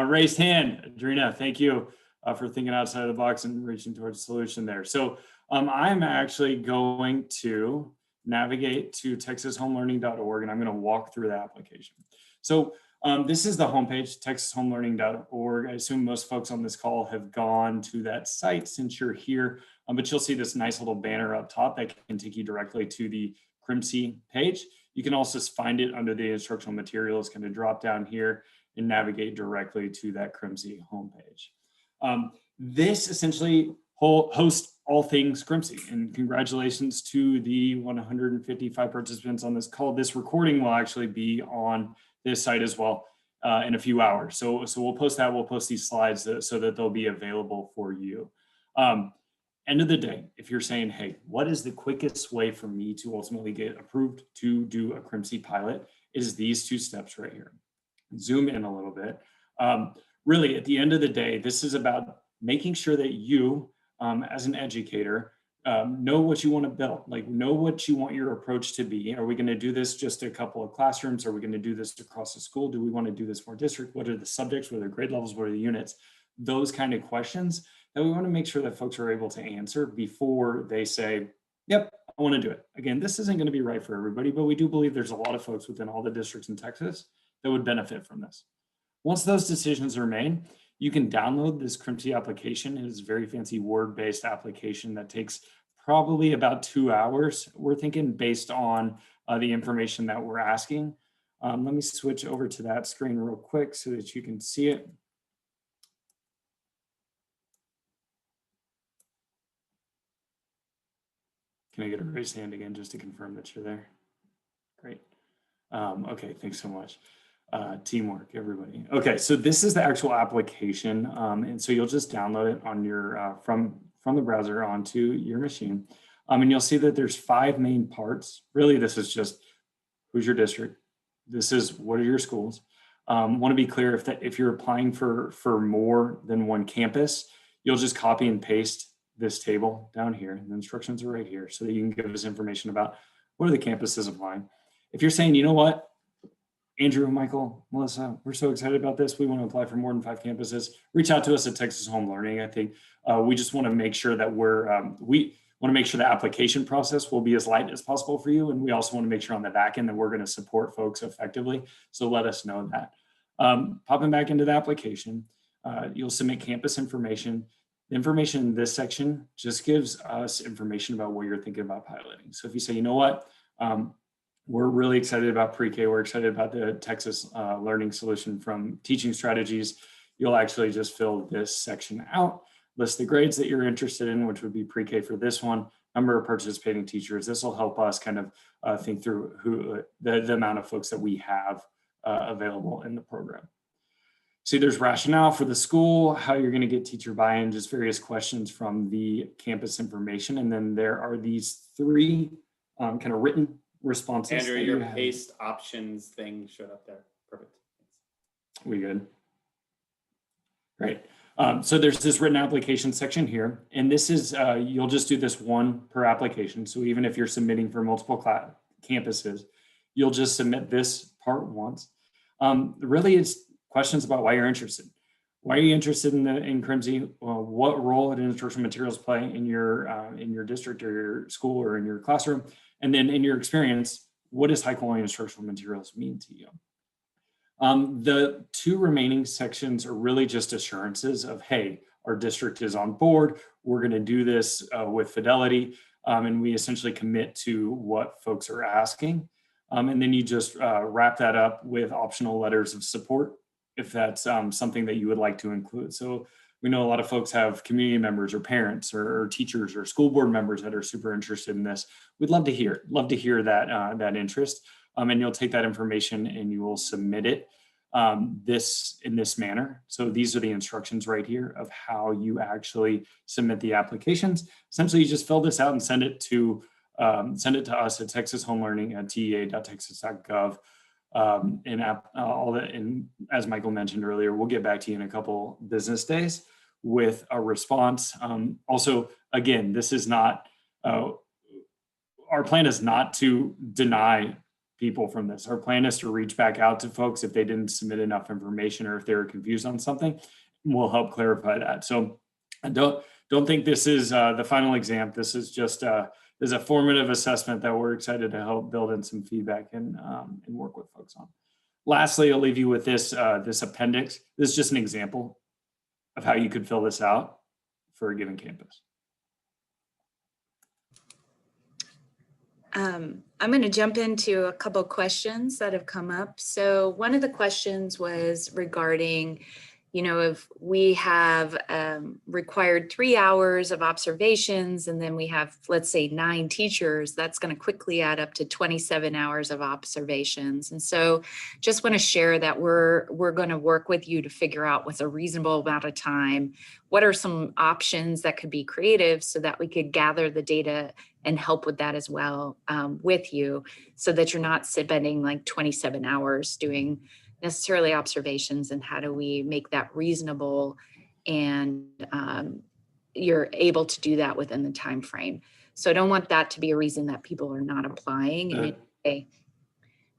Raised hand, Adrina, thank you for thinking outside of the box and reaching towards a solution there. So I'm actually going to navigate to texasHomeLearning.org, and I'm going to walk through the application. So this is the homepage, texasHomeLearning.org. I assume most folks on this call have gone to that site since you're here, but you'll see this nice little banner up top that can take you directly to the CRIMSI page. You can also find it under the instructional materials, kind of drop down here and navigate directly to that CRIMSI homepage. This essentially hosts all things CRIMSI, and congratulations to the 155 participants on this call. This recording will actually be on this site as well in a few hours. So we'll post that, we'll post these slides so that they'll be available for you. End of the day, if you're saying, hey, what is the quickest way for me to ultimately get approved to do a CRIMSI pilot? It is these two steps right here. Zoom in a little bit. Really, at the end of the day, this is about making sure that you, as an educator, know what you want to build, like know what you want your approach to be. Are we going to do this just a couple of classrooms? Are we going to do this across the school? Do we want to do this more district? What are the subjects? What are the grade levels? What are the units? Those kind of questions that we want to make sure that folks are able to answer before they say, yep, I want to do it. Again, this isn't going to be right for everybody, but we do believe there's a lot of folks within all the districts in Texas that would benefit from this. Once those decisions are made, you can download this CRIMSI application. It is a very fancy Word-based application that takes probably about 2 hours, we're thinking, based on the information that we're asking. Let me switch over to that screen real quick so that you can see it. Can I get a raised hand again just to confirm that you're there? Great. Okay, thanks so much. Teamwork, everybody. Okay, so this is the actual application, and so you'll just download it on your from the browser onto your machine, and you'll see that there's 5 main parts. Really, this is just who's your district. This is what are your schools. Want to be clear, if you're applying for more than one campus, you'll just copy and paste this table down here, and the instructions are right here, so that you can give us information about what are the campuses applying. If you're saying, you know what, Andrew, Michael, Melissa, we're so excited about this. We want to apply for more than 5 campuses. Reach out to us at Texas Home Learning. I think we just want to make sure that we want to make sure the application process will be as light as possible for you. And we also want to make sure on the back end that we're going to support folks effectively. So let us know that. Popping back into the application, you'll submit campus information. The information in this section just gives us information about what you're thinking about piloting. So if you say, you know what, we're really excited about pre-K. We're excited about the Texas learning solution from Teaching Strategies. You'll actually just fill this section out, list the grades that you're interested in, which would be pre-K for this one, number of participating teachers. This will help us kind of think through the amount of folks that we have available in the program. See, there's rationale for the school, how you're going to get teacher buy-in, just various questions from the campus information. And then there are these 3 kind of written responses. Andrew, your paste options thing showed up there. Perfect. We good? Great. So there's this written application section here, and this is, you'll just do this one per application. So even if you're submitting for multiple campuses, you'll just submit this part once. Really, it's questions about why you're interested. Why are you interested in CRIMSI? What role did instructional materials play in your district or your school or in your classroom? And then in your experience, what does high quality instructional materials mean to you? The 2 remaining sections are really just assurances of, hey, our district is on board. We're going to do this with fidelity, and we essentially commit to what folks are asking. And then you just wrap that up with optional letters of support if that's something that you would like to include. So we know a lot of folks have community members or parents or teachers or school board members that are super interested in this. We'd love to hear it. Love to hear that that interest. And you'll take that information and you will submit it in this manner. So these are the instructions right here of how you actually submit the applications. Essentially, you just fill this out and send it to us at Texas Home Learning at tea.texas.gov. And as Michael mentioned earlier, we'll get back to you in a couple business days with a response. Also, again, this is not, our plan is not to deny people from this. Our plan is to reach back out to folks if they didn't submit enough information or if they were confused on something. We'll help clarify that. So don't think this is the final exam. This is just is a formative assessment that we're excited to help build in some feedback and work with folks on. Lastly, I'll leave you with this this appendix. This is just an example of how you could fill this out for a given campus. I'm going to jump into a couple questions that have come up. So one of the questions was regarding, you know, if we have required 3 hours of observations and then we have, let's say, 9 teachers, that's going to quickly add up to 27 hours of observations. And so just want to share that we're going to work with you to figure out what's a reasonable amount of time. What are some options that could be creative so that we could gather the data and help with that as well with you, so that you're not spending like 27 hours doing necessarily observations, and how do we make that reasonable and you're able to do that within the time frame. So I don't want that to be a reason that people are not applying in any way.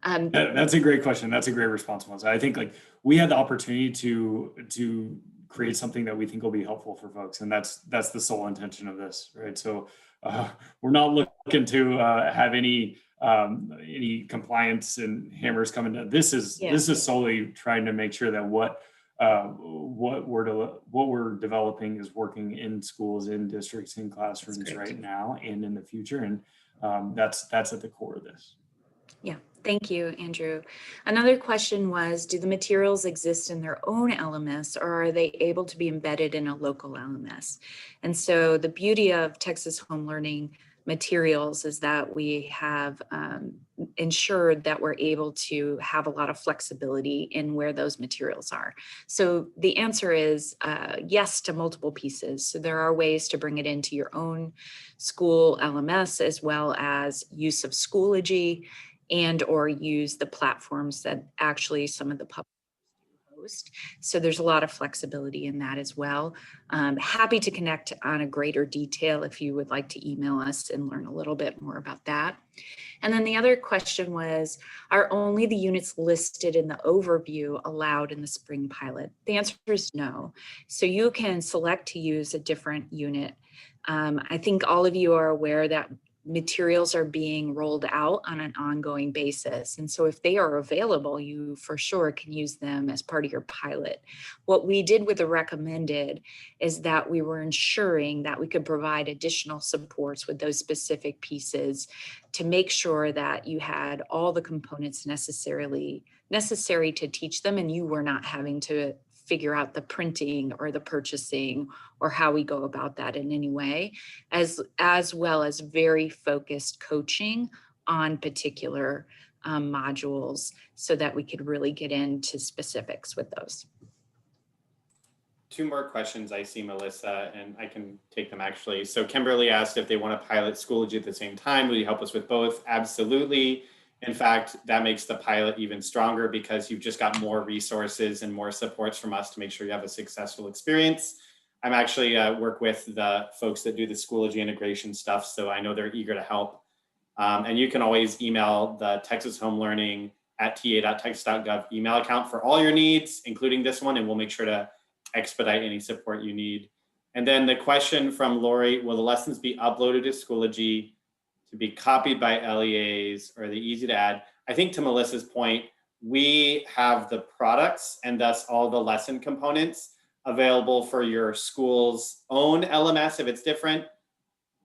That's a great question. That's a great response, Melissa. I think like we had the opportunity to create something that we think will be helpful for folks, and that's the sole intention of this, right? So we're not looking to have any compliance and hammers coming down. This is solely trying to make sure that what we're developing is working in schools, in districts, in classrooms right now and in the future, and that's at the core of this. Yeah, thank you, Andrew. Another question was, do the materials exist in their own LMS, or are they able to be embedded in a local LMS? And so the beauty of Texas Home Learning materials is that we have ensured that we're able to have a lot of flexibility in where those materials are. So the answer is yes to multiple pieces. So there are ways to bring it into your own school LMS, as well as use of Schoology, and or use the platforms that actually some of the public host. So there's a lot of flexibility in that as well. Happy to connect on a greater detail if you would like to email us and learn a little bit more about that. And then the other question was, are only the units listed in the overview allowed in the spring pilot? The answer is no. So you can select to use a different unit. I think all of you are aware that materials are being rolled out on an ongoing basis. And so if they are available, you for sure can use them as part of your pilot. What we did with the recommended is that we were ensuring that we could provide additional supports with those specific pieces to make sure that you had all the components necessary to teach them, and you were not having to figure out the printing or the purchasing or how we go about that in any way, as well as very focused coaching on particular modules so that we could really get into specifics with those. 2 more questions I see, Melissa, and I can take them actually. So Kimberly asked if they want to pilot Schoology at the same time. Will you help us with both? Absolutely. In fact, that makes the pilot even stronger because you've just got more resources and more supports from us to make sure you have a successful experience. I'm actually work with the folks that do the Schoology integration stuff, so I know they're eager to help. And you can always email the Texas Home Learning at ta.texas.gov email account for all your needs, including this one, and we'll make sure to expedite any support you need. And then the question from Lori, will the lessons be uploaded to Schoology to be copied by LEAs, or are they easy to add? I think to Melissa's point, we have the products and thus all the lesson components. available for your school's own LMS if it's different,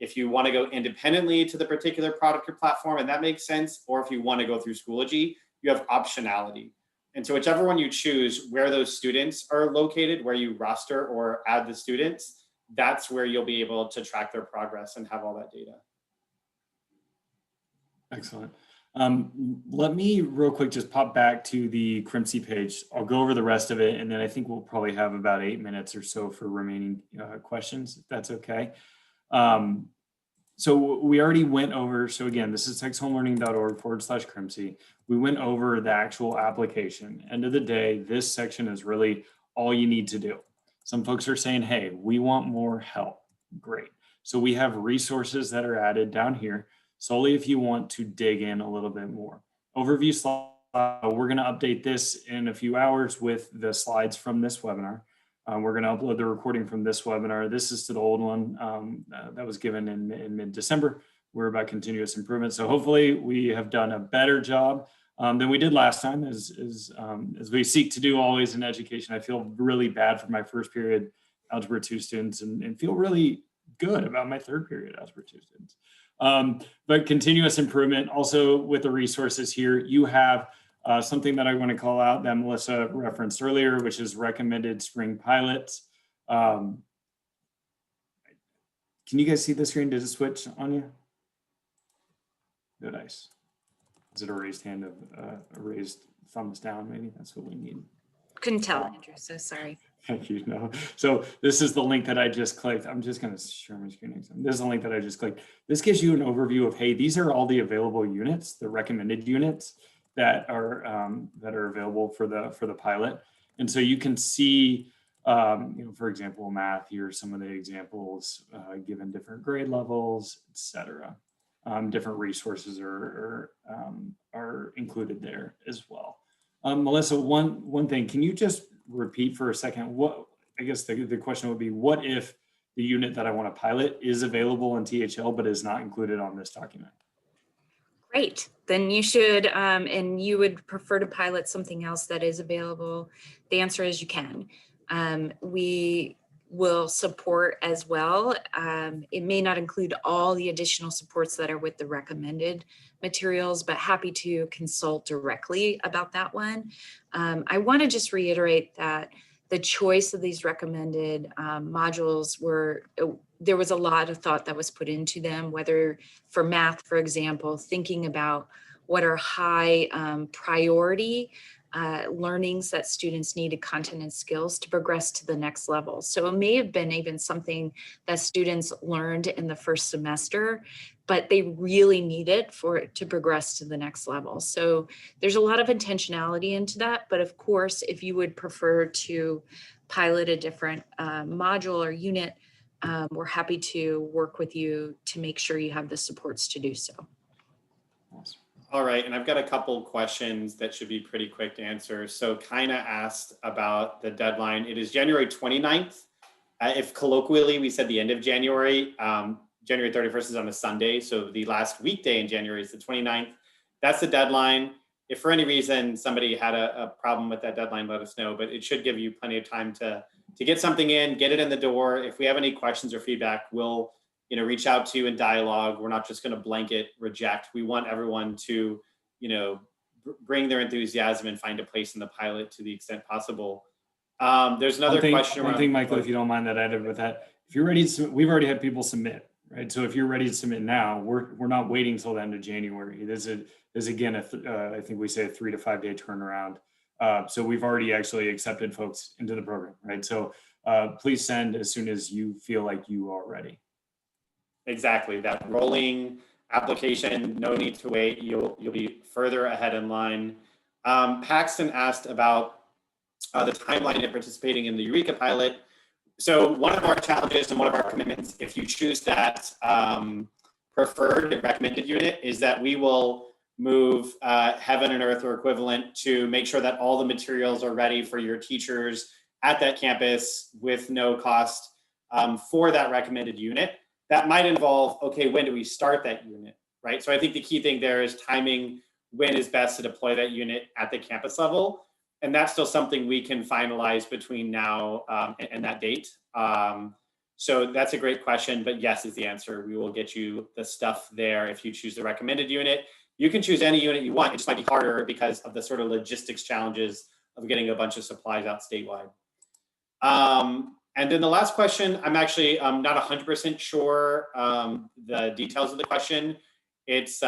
if you want to go independently to the particular product or platform, and that makes sense, or if you want to go through Schoology, you have optionality. And so whichever one you choose, where those students are located, where you roster or add the students, that's where you'll be able to track their progress and have all that data. Excellent. Let me real quick just pop back to the CRIMSI page. I'll go over the rest of it, and then I think we'll probably have about 8 minutes or so for remaining questions, if that's okay. So we already went over, so again, this is texashomeLearning.org/CRIMSI. We went over the actual application. End of the day, this section is really all you need to do. Some folks are saying, hey, we want more help. Great. So we have resources that are added down here, solely if you want to dig in a little bit more. Overview slide, we're going to update this in a few hours with the slides from this webinar. We're going to upload the recording from this webinar. This is to the old one that was given in mid-December. We're about continuous improvement. So hopefully we have done a better job than we did last time, as we seek to do always in education. I feel really bad for my first period Algebra 2 students and feel really good about my third period Algebra 2 students. But continuous improvement, also with the resources here, you have something that I want to call out that Melissa referenced earlier, which is recommended spring pilots. Can you guys see the screen? Did it switch on you? Good, nice. Is it a raised hand of a raised thumbs down? Maybe that's what we need. Couldn't tell, Andrew, so sorry. Thank you. No. So this is the link that I just clicked. I'm just going to share my screen. This is the link that I just clicked. This gives you an overview of, hey, these are all the available units, the recommended units that are available for the pilot. And so you can see, for example, math, here are some of the examples given different grade levels, et cetera. Different resources are included there as well. Melissa, one thing, can you just repeat for a second, what, I guess the question would be, what if the unit that I want to pilot is available in THL but is not included on this document? Great, then you should, and you would prefer to pilot something else that is available. The answer is you can. We will support as well. It may not include all the additional supports that are with the recommended materials, but happy to consult directly about that one. I want to just reiterate that the choice of these recommended modules there was a lot of thought that was put into them, whether for math, for example, thinking about what are high priority learnings that students needed, content and skills to progress to the next level. So it may have been even something that students learned in the first semester, but they really need it for it to progress to the next level. So there's a lot of intentionality into that. But of course, if you would prefer to pilot a different module or unit, we're happy to work with you to make sure you have the supports to do so. Awesome. All right, and I've got a couple questions that should be pretty quick to answer. So Kaina asked about the deadline. It is January 29th. If colloquially we said the end of January, January 31st is on a Sunday. So the last weekday in January is the 29th. That's the deadline. If for any reason somebody had a problem with that deadline, let us know, but it should give you plenty of time to get something in, get it in the door. If we have any questions or feedback, we'll reach out to you in dialogue. We're not just going to blanket reject. We want everyone to, bring their enthusiasm and find a place in the pilot to the extent possible. There's another question. One thing, Michael, if you don't mind that I added with that, if you're ready to, we've already had people submit, right? So if you're ready to submit now, we're not waiting until the end of January. There's again, I think we say a 3 to 5 day turnaround. So we've already actually accepted folks into the program, right? So please send as soon as you feel like you are ready. Exactly, that rolling application, no need to wait. You'll be further ahead in line. Paxton asked about the timeline of participating in the Eureka pilot. So one of our challenges and one of our commitments, if you choose that preferred and recommended unit, is that we will move heaven and earth or equivalent to make sure that all the materials are ready for your teachers at that campus with no cost for that recommended unit. That might involve, okay, when do we start that unit, right? So I think the key thing there is timing, when is best to deploy that unit at the campus level. And that's still something we can finalize between now and that date. So that's a great question, but yes is the answer. We will get you the stuff there if you choose the recommended unit. You can choose any unit you want. It just might be harder because of the sort of logistics challenges of getting a bunch of supplies out statewide. And then the last question, I'm actually not 100% sure the details of the question. It's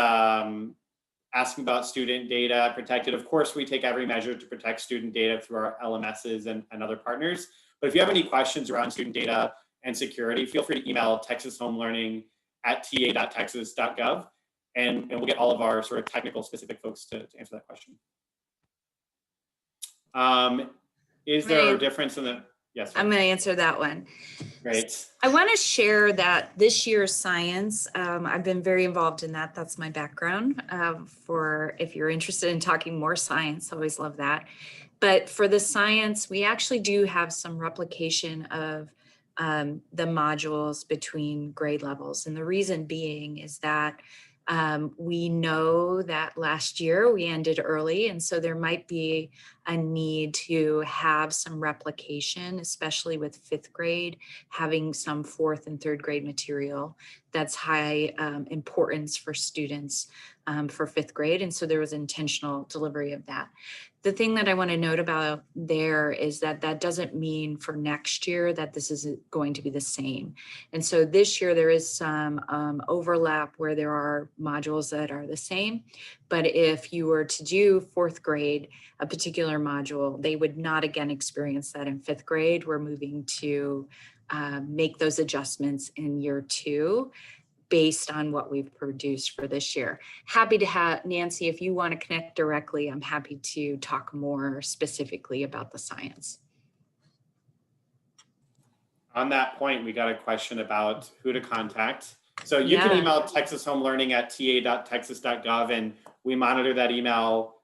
asking about student data protected. Of course, we take every measure to protect student data through our LMSs and other partners. But if you have any questions around student data and security, feel free to email texashomeLearning@ta.texas.gov, and we'll get all of our sort of technical specific folks to answer that question. Is there a difference in the, yes? I'm going to answer that one. Great. I want to share that this year's science, I've been very involved in that. That's my background. For if you're interested in talking more science, always love that. But for the science, we actually do have some replication of the modules between grade levels. And the reason being is that we know that last year we ended early, and so there might be a need to have some replication, especially with fifth grade, having some fourth and third grade material that's high importance for students for fifth grade. And so there was intentional delivery of that. The thing that I want to note about there is that that doesn't mean for next year that this is going to be the same. And so this year there is some overlap where there are modules that are the same. But if you were to do fourth grade, a particular module, they would not again experience that in fifth grade. We're moving to make those adjustments in year 2 based on what we've produced for this year. Happy to have, Nancy, if you want to connect directly, I'm happy to talk more specifically about the science. On that point, we got a question about who to contact. So you can email texashomeLearning@ta.texas.gov, and we monitor that email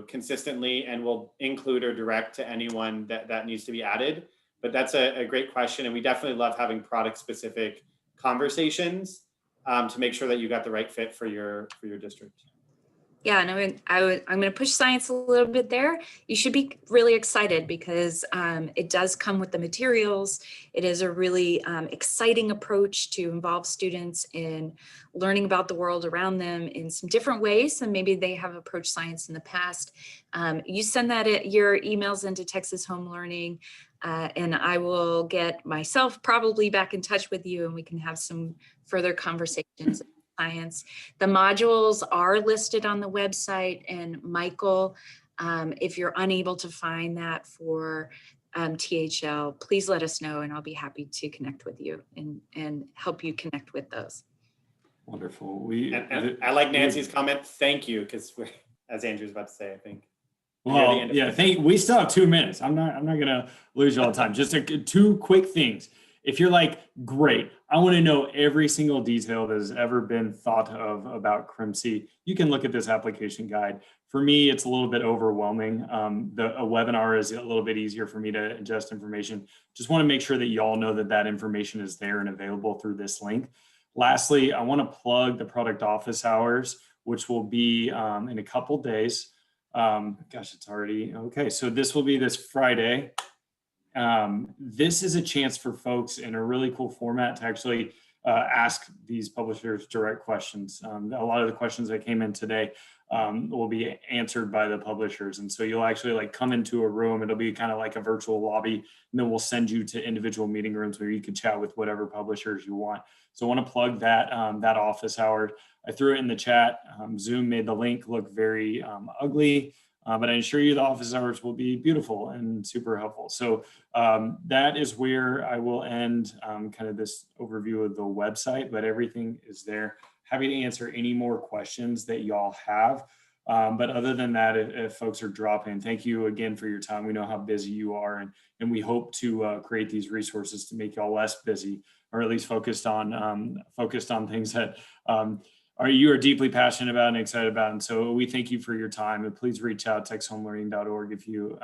consistently, and we'll include or direct to anyone that needs to be added. But that's a great question, and we definitely love having product specific conversations to make sure that you got the right fit for your district. Yeah, and I'm going to push science a little bit there. You should be really excited because it does come with the materials. It is a really exciting approach to involve students in learning about the world around them in some different ways than maybe they have approached science in the past. You send your emails into Texas Home Learning, and I will get myself probably back in touch with you, and we can have some further conversations. Science. The modules are listed on the website, and Michael, if you're unable to find that for THL, please let us know, and I'll be happy to connect with you and help you connect with those. Wonderful. And I like Nancy's comment. Thank you, because as Andrew's about to say, I think. Well, yeah. We still have 2 minutes. I'm not gonna lose you all the time. Just 2 quick things. If you're like, great, I want to know every single detail that has ever been thought of about CRIMSI, you can look at this application guide. For me, it's a little bit overwhelming. A webinar is a little bit easier for me to ingest information. Just want to make sure that y'all know that information is there and available through this link. Lastly, I want to plug the product office hours, which will be in a couple days. Gosh, it's already, okay. So this will be this Friday. This is a chance for folks in a really cool format to actually ask these publishers direct questions. A lot of the questions that came in today will be answered by the publishers. And so you'll actually like come into a room, it'll be kind of like a virtual lobby, and then we'll send you to individual meeting rooms where you can chat with whatever publishers you want. So I want to plug that office hour. I threw it in the chat. Zoom made the link look very ugly. But I assure you the office hours will be beautiful and super helpful. So that is where I will end kind of this overview of the website, but everything is there. Happy to answer any more questions that y'all have. But other than that, if folks are dropping, thank you again for your time. We know how busy you are, and we hope to create these resources to make y'all less busy, or at least focused on things that you are deeply passionate about and excited about. And so we thank you for your time, and please reach out texashomeLearning.org if you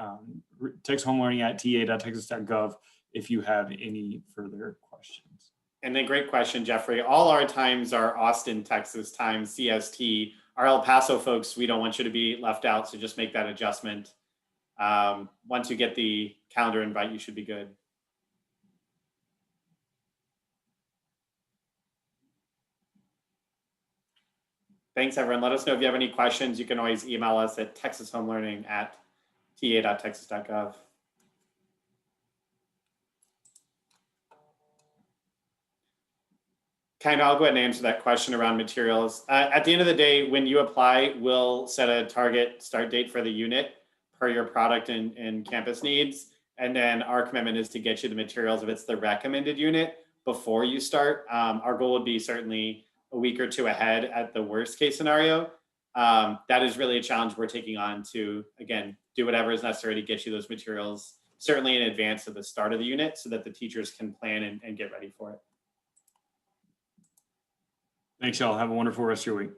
texashomeLearning@ta.texas.gov if you have any further questions. And then great question, Jeffrey. All our times are Austin, Texas time, CST. Our El Paso folks, we don't want you to be left out, so just make that adjustment Once you get the calendar invite, you should be good. Thanks, everyone. Let us know if you have any questions. You can always email us at texashomeLearning@ta.texas.gov. Kind of, I'll go ahead and answer that question around materials. At the end of the day, when you apply, we'll set a target start date for the unit per your product and campus needs. And then our commitment is to get you the materials if it's the recommended unit before you start. Our goal would be certainly a week or two ahead at the worst case scenario. That is really a challenge we're taking on to, again, do whatever is necessary to get you those materials, certainly in advance of the start of the unit so that the teachers can plan and get ready for it. Thanks, y'all. Have a wonderful rest of your week.